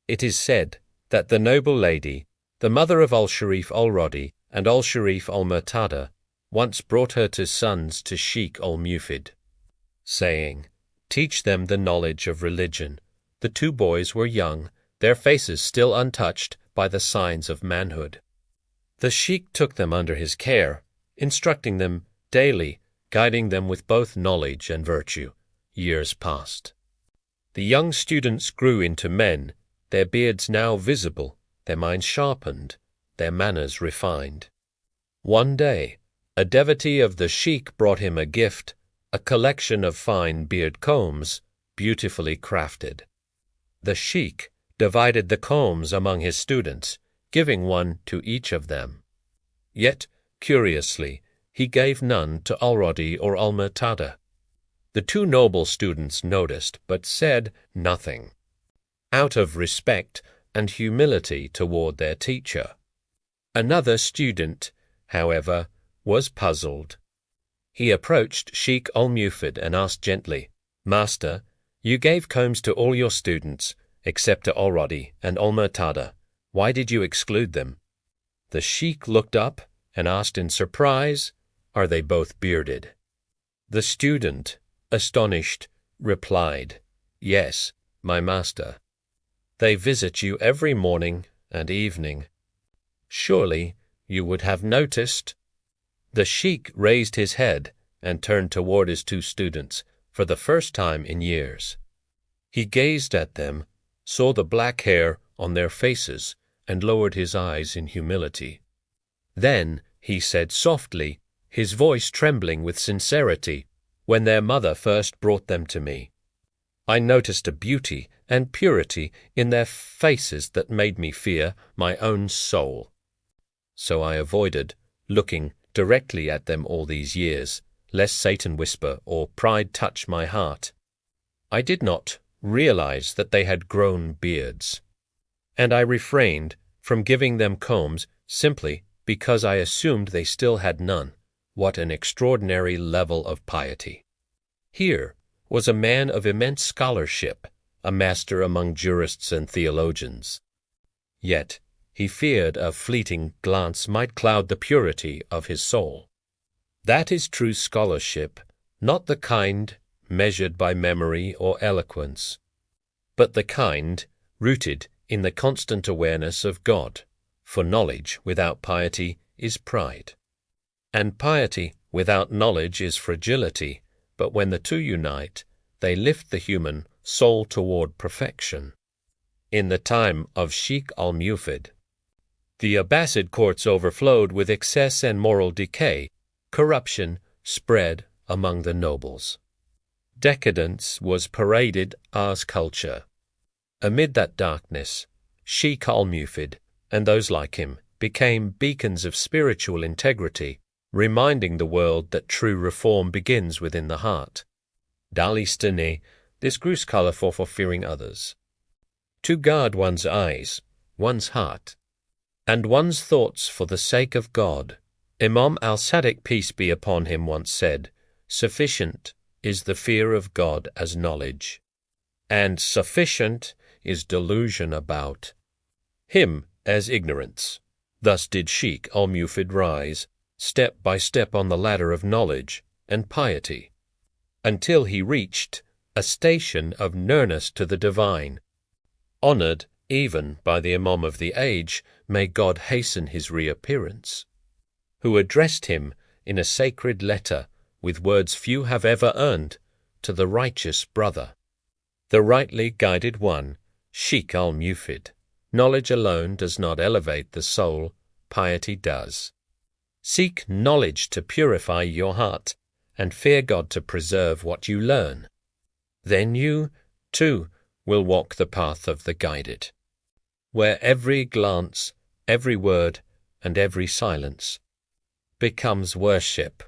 It is said that the noble lady, the mother of al-Sharif al-Radi and al-Sharif al-Murtadha, once brought her two sons to Sheikh al-Mufid, saying, "Teach them the knowledge of religion." The two boys were young, their faces still untouched by the signs of manhood. The Sheikh took them under his care, instructing them daily, guiding them with both knowledge and virtue. Years passed. The young students grew into men, their beards now visible, their minds sharpened, their manners refined. One day, a devotee of the Sheikh brought him a gift, a collection of fine beard combs, beautifully crafted. The Sheikh divided the combs among his students, giving one to each of them. Yet, curiously, he gave none to al-Radi or al-Murtadha. The two noble students noticed, but said nothing, out of respect and humility toward their teacher. Another student, however, was puzzled. He approached Sheikh al-Mufid and asked gently, "Master, you gave combs to all your students, except to al-Radi and al-Murtadha. Why did you exclude them?" The Sheikh looked up and asked in surprise, "Are they both bearded?" The student, astonished, replied, "Yes, my master. They visit you every morning and evening. Surely you would have noticed." The Sheikh raised his head and turned toward his two students for the first time in years. He gazed at them, saw the black hair on their faces, and lowered his eyes in humility. Then he said softly, his voice trembling with sincerity, "When their mother first brought them to me, I noticed a beauty and purity in their faces that made me fear my own soul. So I avoided looking directly at them all these years, lest Satan whisper or pride touch my heart. I did not realize that they had grown beards, and I refrained from giving them combs simply because I assumed they still had none." What an extraordinary level of piety! Here was a man of immense scholarship, a master among jurists and theologians. Yet he feared a fleeting glance might cloud the purity of his soul. That is true scholarship, not the kind measured by memory or eloquence, but the kind rooted in the constant awareness of God, for knowledge without piety is pride. And piety without knowledge is fragility, but when the two unite, they lift the human soul toward perfection. In the time of Sheikh al-Mufid, the Abbasid courts overflowed with excess and moral decay. Corruption spread among the nobles. Decadence was paraded as culture. Amid that darkness, Sheikh al-Mufid and those like him became beacons of spiritual integrity, reminding the world that true reform begins within the heart. Dalistane, this grus colorful for fearing others. To guard one's eyes, one's heart, and one's thoughts for the sake of God. Imam al-Sadiq, peace be upon him, once said, "Sufficient is the fear of God as knowledge, and sufficient is delusion about him as ignorance." Thus did Sheikh al-Mufid rise, step by step on the ladder of knowledge and piety, until he reached a station of nearness to the divine, honored even by the Imam of the age, may God hasten his reappearance, who addressed him in a sacred letter with words few have ever earned, to the righteous brother, the rightly guided one, Sheikh al-Mufid. Knowledge alone does not elevate the soul, piety does. Seek knowledge to purify your heart, and fear God to preserve what you learn. Then you, too, will walk the path of the guided, where every glance, every word, and every silence becomes worship.